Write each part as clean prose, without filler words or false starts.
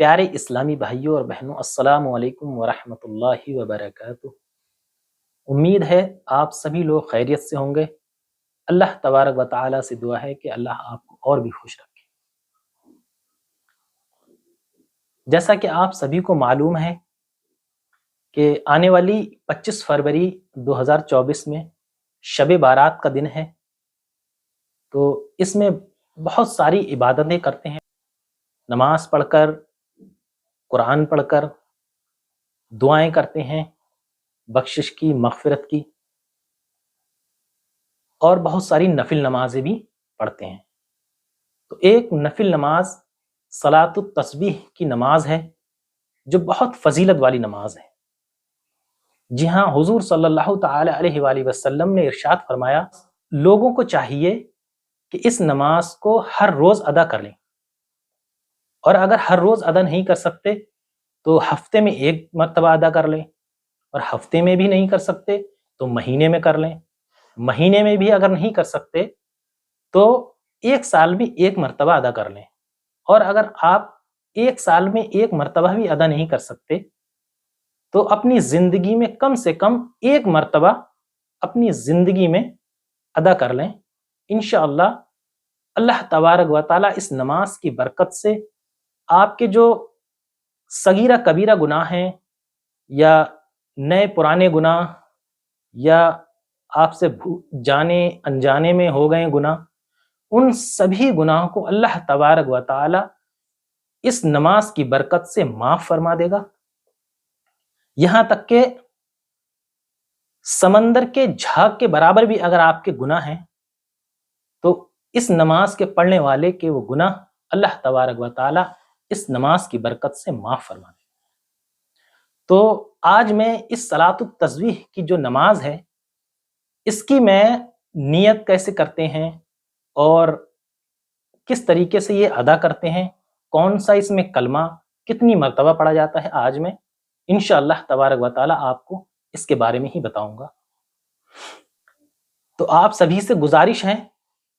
پیارے اسلامی بھائیوں اور بہنوں، السلام علیکم ورحمۃ اللہ وبرکاتہ۔ امید ہے آپ سبھی لوگ خیریت سے ہوں گے۔ اللہ تبارک و تعالیٰ سے دعا ہے کہ اللہ آپ کو اور بھی خوش رکھے۔ جیسا کہ آپ سبھی کو معلوم ہے کہ آنے والی 25 فروری 2024 میں شب بارات کا دن ہے، تو اس میں بہت ساری عبادتیں کرتے ہیں، نماز پڑھ کر، قرآن پڑھ کر، دعائیں کرتے ہیں بخشش کی، مغفرت کی، اور بہت ساری نفل نمازیں بھی پڑھتے ہیں۔ تو ایک نفل نماز صلاۃ التسبیح کی نماز ہے جو بہت فضیلت والی نماز ہے۔ جی ہاں، حضور صلی اللہ تعالی علیہ وآلہ وسلم نے ارشاد فرمایا، لوگوں کو چاہیے کہ اس نماز کو ہر روز ادا کر لیں، اور اگر ہر روز ادا نہیں کر سکتے تو ہفتے میں ایک مرتبہ ادا کر لیں، اور ہفتے میں بھی نہیں کر سکتے تو مہینے میں کر لیں، مہینے میں بھی اگر نہیں کر سکتے تو ایک سال میں ایک مرتبہ ادا کر لیں، اور اگر آپ ایک سال میں ایک مرتبہ بھی ادا نہیں کر سکتے تو اپنی زندگی میں کم سے کم ایک مرتبہ اپنی زندگی میں ادا کر لیں۔ انشاءاللہ اللہ تبارک و تعالیٰ اس نماز کی برکت سے آپ کے جو صغیرہ کبیرہ گناہ ہیں، یا نئے پرانے گناہ، یا آپ سے جانے انجانے میں ہو گئے گناہ، ان سبھی گناہوں کو اللہ تبارک و تعالی اس نماز کی برکت سے معاف فرما دے گا۔ یہاں تک کہ سمندر کے جھاگ کے برابر بھی اگر آپ کے گناہ ہیں تو اس نماز کے پڑھنے والے کے وہ گناہ اللہ تبارک و تعالی اس نماز کی برکت سے معاف فرما دے گا۔ تو آج میں اس صلاۃ التسبیح کی جو نماز ہے، اس کی میں نیت کیسے کرتے ہیں اور کس طریقے سے یہ ادا کرتے ہیں، کون سا اس میں کلمہ کتنی مرتبہ پڑھا جاتا ہے، آج میں انشاءاللہ تبارک و تعالی آپ کو اس کے بارے میں ہی بتاؤں گا۔ تو آپ سبھی سے گزارش ہے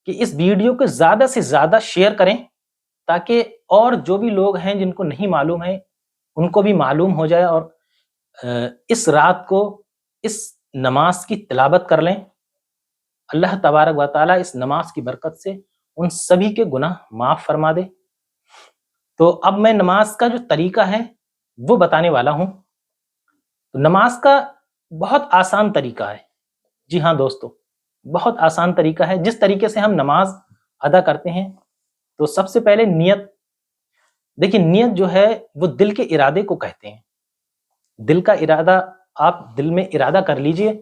کہ اس ویڈیو کو زیادہ سے زیادہ شیئر کریں، تاکہ اور جو بھی لوگ ہیں جن کو نہیں معلوم ہے ان کو بھی معلوم ہو جائے، اور اس رات کو اس نماز کی تلاوت کر لیں۔ اللہ تبارک و تعالیٰ اس نماز کی برکت سے ان سبھی کے گناہ معاف فرما دے۔ تو اب میں نماز کا جو طریقہ ہے وہ بتانے والا ہوں۔ تو نماز کا بہت آسان طریقہ ہے، جی ہاں دوستو، بہت آسان طریقہ ہے جس طریقے سے ہم نماز ادا کرتے ہیں۔ تو سب سے پہلے نیت، دیکھیں نیت جو ہے وہ دل کے ارادے کو کہتے ہیں۔ دل کا ارادہ، آپ دل میں ارادہ کر لیجئے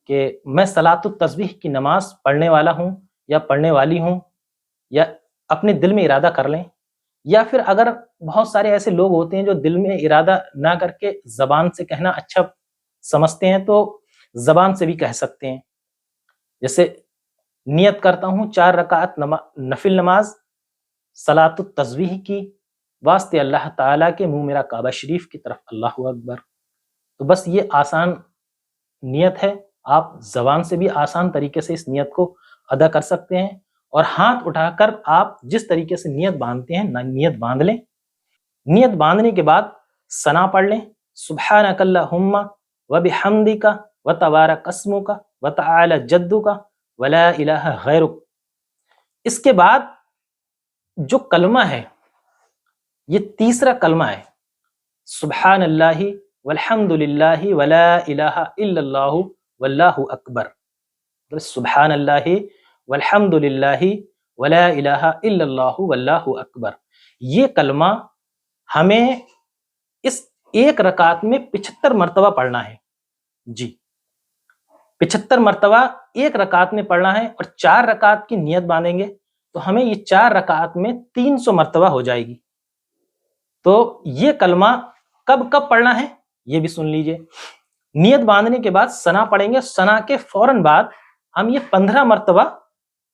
کہ میں صلاۃ التسبیح کی نماز پڑھنے والا ہوں یا پڑھنے والی ہوں، یا اپنے دل میں ارادہ کر لیں، یا پھر اگر بہت سارے ایسے لوگ ہوتے ہیں جو دل میں ارادہ نہ کر کے زبان سے کہنا اچھا سمجھتے ہیں تو زبان سے بھی کہہ سکتے ہیں۔ جیسے نیت کرتا ہوں 4 رکعت نفل نماز صلاۃ التسبیح کی، واسطے اللہ تعالیٰ کے منہ میرا کعبہ شریف کی طرف، اللہ اکبر۔ تو بس یہ آسان نیت ہے، آپ زبان سے بھی آسان طریقے سے اس نیت کو ادا کر سکتے ہیں، اور ہاتھ اٹھا کر آپ جس طریقے سے نیت باندھتے ہیں نیت باندھ لیں۔ نیت باندھنے کے بعد ثنا پڑھ لیں، سبحانک اللہم وبحمدک وتبارک اسمک وتعالی جدک ولا الہ غیرک۔ اس کے بعد جو کلمہ ہے یہ تیسرا کلمہ ہے، سبحان اللہ والحمد للہ ولا الہ الا اللہ واللہ اکبر۔ سبحان اللہ والحمد للہ ولا الہ الا اللہ واللہ اکبر، یہ کلمہ ہمیں اس ایک رکعت میں 75 مرتبہ پڑھنا ہے۔ جی 75 مرتبہ ایک رکعت میں پڑھنا ہے، اور 4 رکعت کی نیت باندھیں گے تو ہمیں یہ 4 رکعت میں 300 مرتبہ ہو جائے گی۔ تو یہ کلمہ کب کب پڑھنا ہے یہ بھی سن لیجئے۔ نیت باندھنے کے بعد ثنا پڑھیں گے، ثنا کے فوراً بعد ہم یہ 15 مرتبہ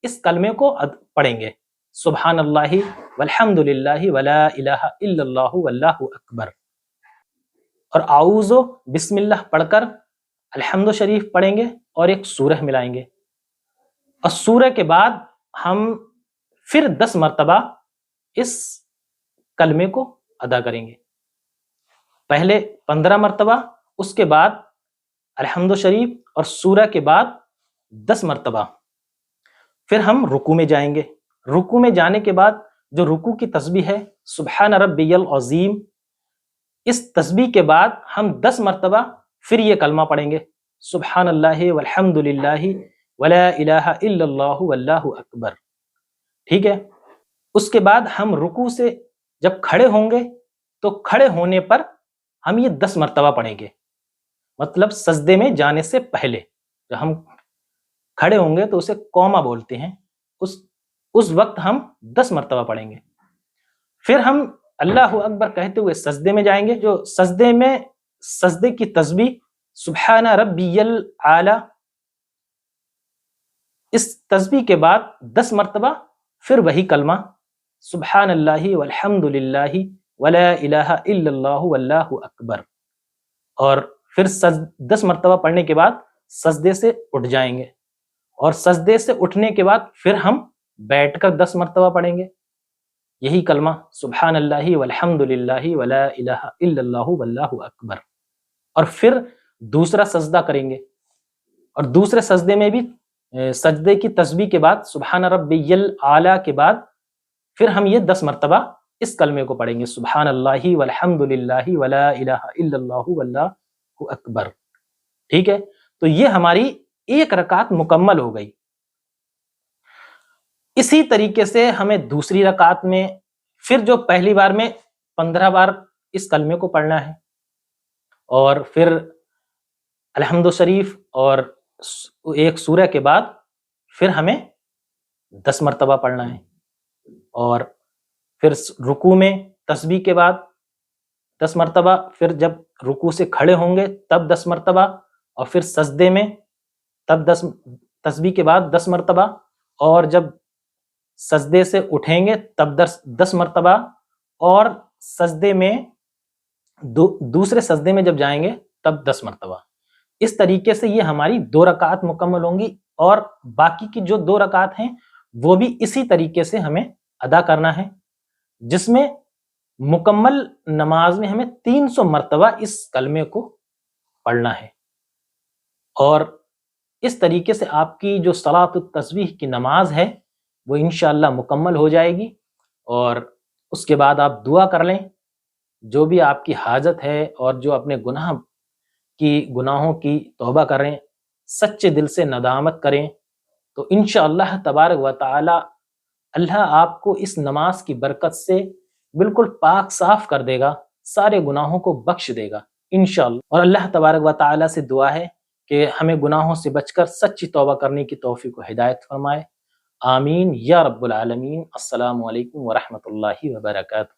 اس کلمے کو پڑھیں گے، سبحان اللہ والحمد للہ ولا الہ الا اللہ واللہ اکبر، اور اعوذ بسم اللہ پڑھ کر الحمد شریف پڑھیں گے اور ایک سورہ ملائیں گے، اور سورہ کے بعد ہم پھر 10 مرتبہ اس کلمے کو ادا کریں گے. پہلے 15 مرتبہ، اس کے بعد الحمد شریف اور سورہ کے بعد 10 مرتبہ. پھر ہم رکوع میں جائیں گے. رکوع میں جانے کے بعد جو رکوع کی تسبیح ہے سبحان ربی العظیم، اس تسبیح کے بعد ہم 10 مرتبہ پھر یہ کلمہ پڑھیں گے سبحان اللہ والحمد للہ ولا الہ الا اللہ واللہ اکبر. ٹھیک ہے. اس کے بعد ہم رکوع سے جب کھڑے ہوں گے تو کھڑے ہونے پر ہم یہ 10 مرتبہ پڑھیں گے. مطلب سجدے میں جانے سے پہلے جب ہم کھڑے ہوں گے تو اسے قوما بولتے ہیں، اس وقت ہم 10 مرتبہ پڑھیں گے. پھر ہم اللہ اکبر کہتے ہوئے سجدے میں جائیں گے. جو سجدے کی تسبیح سبحان ربی الاعلی، اس تسبیح کے بعد 10 مرتبہ پھر وہی کلمہ سبحان اللہ والحمد للہ ولا الہ الا اللہ واللہ اکبر. اور پھر 10 مرتبہ پڑھنے کے بعد سجدے سے اٹھ جائیں گے. اور سجدے سے اٹھنے کے بعد پھر ہم بیٹھ کر 10 مرتبہ پڑھیں گے یہی کلمہ سبحان اللہ والحمد للہ ولا الہ الا اللہ واللہ اکبر. اور پھر دوسرا سجدہ کریں گے، اور دوسرے سجدے میں بھی سجدے کی تسبیح کے بعد سبحان ربی الاعلی کے بعد پھر ہم یہ 10 مرتبہ اس کلمے کو پڑھیں گے سبحان اللہ والحمد للہ ولا الہ الا اللہ واللہ اکبر. ٹھیک ہے. تو یہ ہماری ایک رکعت مکمل ہو گئی. اسی طریقے سے ہمیں دوسری رکعت میں پھر جو پہلی بار میں 15 بار اس کلمے کو پڑھنا ہے، اور پھر الحمد شریف اور ایک سورہ کے بعد پھر ہمیں 10 مرتبہ پڑھنا ہے. اور پھر رکوع میں تسبیح کے بعد 10 مرتبہ، پھر جب رکوع سے کھڑے ہوں گے تب 10 مرتبہ، اور پھر سجدے میں تب 10 تسبیح کے بعد 10 مرتبہ، اور جب سجدے سے اٹھیں گے تب 10 مرتبہ، اور سجدے میں دوسرے سجدے میں جب جائیں گے تب 10 مرتبہ. اس طریقے سے یہ ہماری 2 رکعت مکمل ہوں گی. اور باقی کی جو 2 رکعت ہیں وہ بھی اسی طریقے سے ہمیں ادا کرنا ہے، جس میں مکمل نماز میں ہمیں 300 مرتبہ اس کلمے کو پڑھنا ہے. اور اس طریقے سے آپ کی جو صلاۃ التسبیح کی نماز ہے وہ انشاءاللہ مکمل ہو جائے گی. اور اس کے بعد آپ دعا کر لیں، جو بھی آپ کی حاجت ہے، اور جو اپنے گناہوں کی توبہ کریں، سچے دل سے ندامت کریں، تو انشاءاللہ تبارک و تعالی اللہ آپ کو اس نماز کی برکت سے بالکل پاک صاف کر دے گا، سارے گناہوں کو بخش دے گا انشاءاللہ. اور اللہ تبارک و تعالی سے دعا ہے کہ ہمیں گناہوں سے بچ کر سچی توبہ کرنے کی توفیق و ہدایت فرمائے. آمین یا رب العالمین. السلام علیکم ورحمۃ اللہ وبرکاتہ.